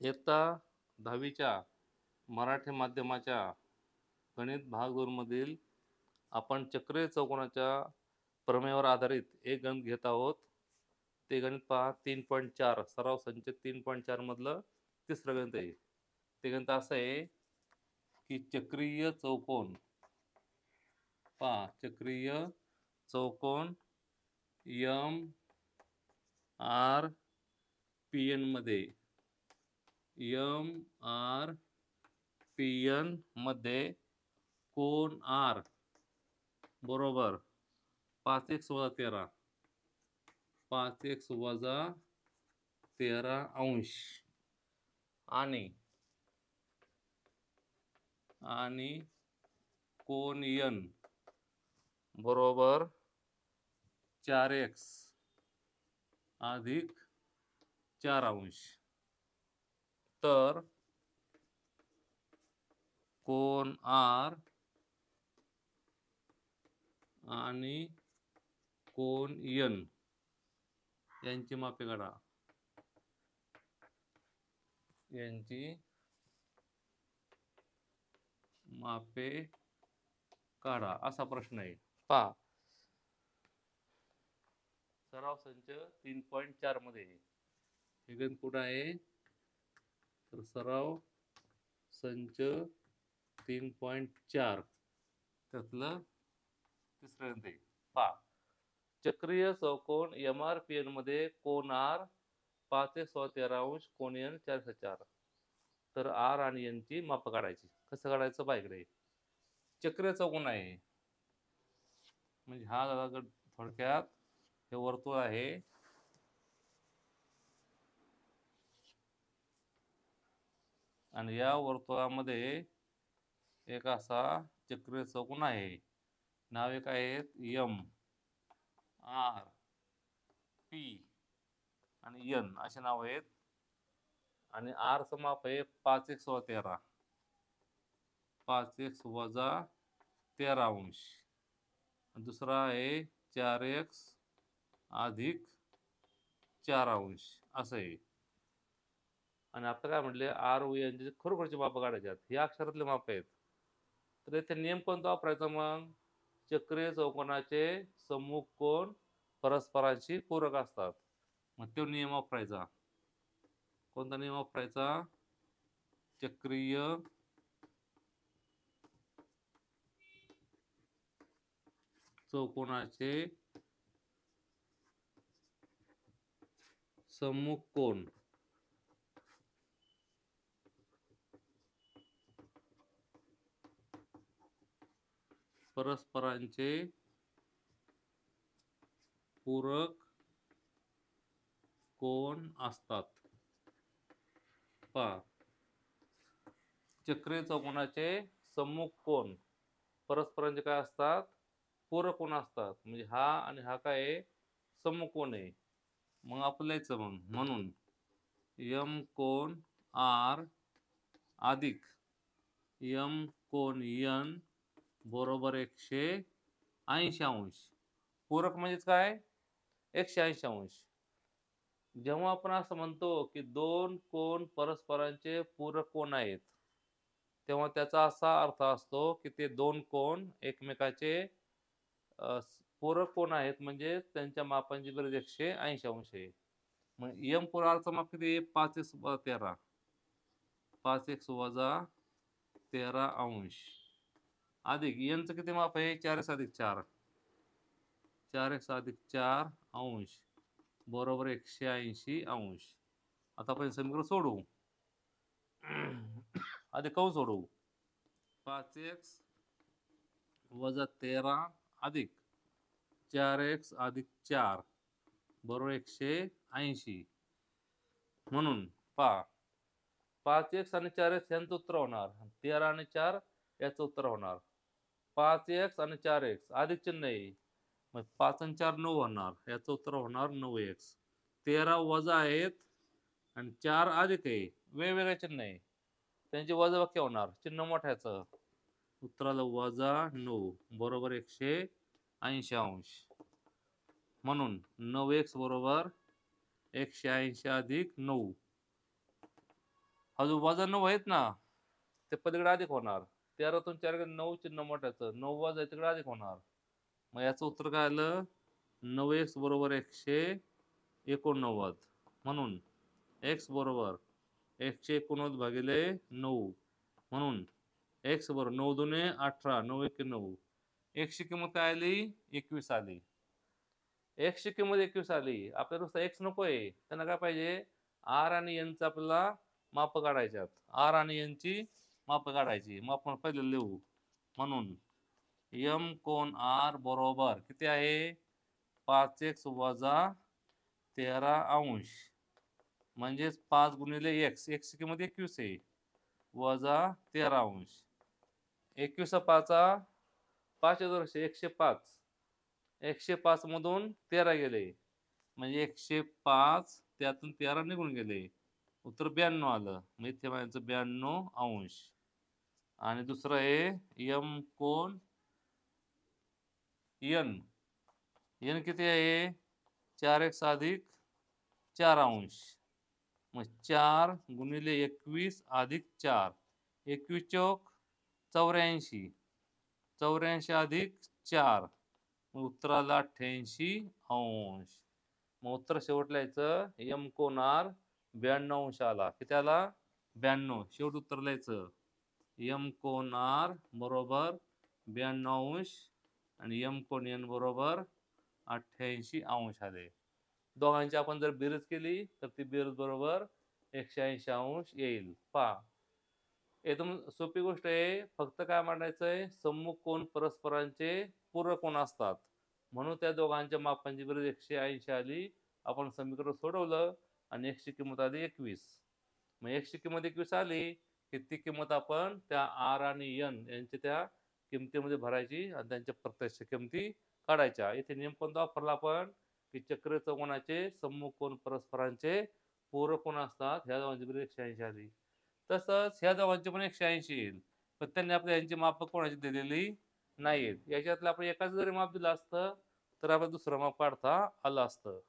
इयत्ता 10वीच्या मराठी माध्यमाच्या गणित भाग 2 मधील आपण चक्रीय चौकोनाच्या प्रमेयावर आधारित एक गणित घेत आहोत. ते गणित पहा 3.4 सराव संच 3.4 मधलं तिसरं गणित आहे. ते गणित असं आहे की चक्रीय चौकोन पहा चक्रीय चौकोन एम आर पी एन मध्ये कोन आर बरोबर 5x - 13 5x - 13 अंश आणि कोन n बरोबर 4x अधिक 4 अंश. तर कोन आर आणि कोन n यांची मापे काढा. असा प्रश्न आहे. पहा सराव संच 3.4 मध्ये हे गणित कुठं आहे तर सराव संच 3.4 त्यातलं तिसरं गणित आहे. पहा चक्रीय चौकोन MRPN मध्ये कोन r 5x - 13 अंश कोन n 4x/4. तर r आणि n ची माप काढायची. कसं काढायचं पहा इकडे. चक्रीय चौकोन आहे म्हणजे हा झाला थोडक्यात हे वर्तुळ आहे आणि या वर्तुळामध्ये एक असा चक्रीय चौकोन आहे. नावे काय आहेत एम आर पी आणि एन असे नाव आहेत. आणि आर चं माप आहे 5x - 13 5x - 13 अंश. दुसरा आहे 4x अधिक 4 अंश असं आहे. आणि आता काय म्हटले आर व एन खरोखरचे माप काढायचे आहेत. हे अक्षरातले माप आहेत. तर इथे नियम कोणता वापरायचा मग चक्रीय चौकोनाचे सम्मुख कोन परस्परांशी पूरक असतात. मग तो नियम वापरायचा. कोणता नियम वापरायचा चक्रीय चौकोनाचे सम्मुख कोन परस्परांचे पूरक कोन असतात. पहा चक्रीय चौकोनाचे सम्मुख कोन परस्परांचे काय असतात पूरक कोन असतात. म्हणजे हा आणि हा काय आहे सम्मुख कोन आहे. मग आपण लिहायचं म्हणून m कोन r अधिक m कोन n बरोबर 180 अंश. पूरक म्हणजेच काय 180 अंश. जेव्हा आपण असं म्हणतो की दोन कोन परस्परांचे पूरक कोन आहेत तेव्हा त्याचा असा अर्थ असतो की ते दोन कोन एकमेकाचे पूरक कोन आहेत म्हणजे त्यांच्या मापांची बेरीज 180 अंश आहे. मग m कोन r चं माप किती 5x - 13 5x - 13 अंश अधिक n चं किती माप आहे 4x अधिक 4 4x अधिक 4 अंश बरोबर 180 अंश. आता आपण समीकरण सोडवू. आधी कंस सोडवू 5x - 13 अधिक 4x अधिक 4 बरोबर 180. म्हणून पहा 5x आणि 4x यांचं उत्तर होणार 13 आणि 4 याचं उत्तर होणार 5x आणि 4x अधिक चिन्ह आहे मग 5 आणि 4 9 होणार याचं उत्तर होणार 9x. 13 वजा आहेत आणि 4 अधिक आहे वेगवेगळे चिन्ह आहे त्यांची वजाबाकी होणार चिन्ह मोठ्याचं उत्तराला -9 बरोबर 180 अंश. म्हणून 9x बरोबर 180 अधिक 9 हा जो वजा 9 आहेत ना, ते पलीकडे अधिक होणार. 13तून 4 गेले 9 चिन्ह मोठ्याचं. 9 वजा तिकडे अधिक होणार. मग याचं उत्तर काय आलं? 9x बरोबर 189. म्हणून x बरोबर 189 भागिले 9. म्हणून x बरोबर 9 दुने 18, 9 एके 9. x ची किंमत काय आली? 21 आली. x ची किंमत 21 आली. आपल्याला नुसता x नकोय. त्यांना काय पाहिजे? r आणि n चा आपल्याला माप काढायच्यात. r आणि n ची माप काढायची. मग आपण पहिले लिहू. म्हणून m कोन r बरोबर किती आहे? 5x वजा 13 अंश. म्हणजेच 5 गुणिले x. x ची किंमत 21 आहे. वजा 13 अंश. 21 5 5 105. 105 मधून 13 गेले. म्हणजे 105 त्यातून 13 निघून गेले. उत्तर 92 आलं. मग इथे म्हणायचं 92 अंश. आणि दुसरं आहे m कोन n. n किती आहे? 4x अधिक 4 अंश. मग 4 गुणिले 21 अधिक 4. 21 चौक 84. 84 अधिक 4. मग उत्तर आलं 88 अंश. मग उत्तर शेवटला यायचं m कोन r 92 अंश आला. किती आला? 92. शेवट उत्तर लिहायचं m कोन r बरोबर 92 अंश आणि m कोन n बरोबर 88 अंश आले. दोघांची आपण जर बेरीज केली तर ती बेरीज बरोबर 180 अंश येईल. पहा, एकदम सोपी गोष्ट आहे. फक्त काय मांडायचंय? सम्मुख कोन परस्परांचे पूरक कोन असतात. म्हणून त्या दोघांच्या मापांची बेरीज 180 आली. आपण समीकरण सोडवलं आणि x ची किंमत आली 21. मग x ची किंमत 21 आली की ती किंमत आपण त्या r आणि n यांच्या त्या किमतीमध्ये भरायची आणि त्यांच्या प्रत्यक्ष किमती काढायच्या. इथे नियम कोणता वापरला आपण? की चक्रीय चौकोनाचे सम्मुख कोन परस्परांचे पूरक कोन असतात. ह्या दोघांची बेरीज 180 आली. तसंच ह्या दोघांची पण 180 येईल. पण त्यांनी आपल्या यांची माप कोणाची दिलेली नाहीत. याच्यातलं आपण एकाच जरी माप दिलं असतं तर आपल्याला दुसरं माप काढता आलं असतं.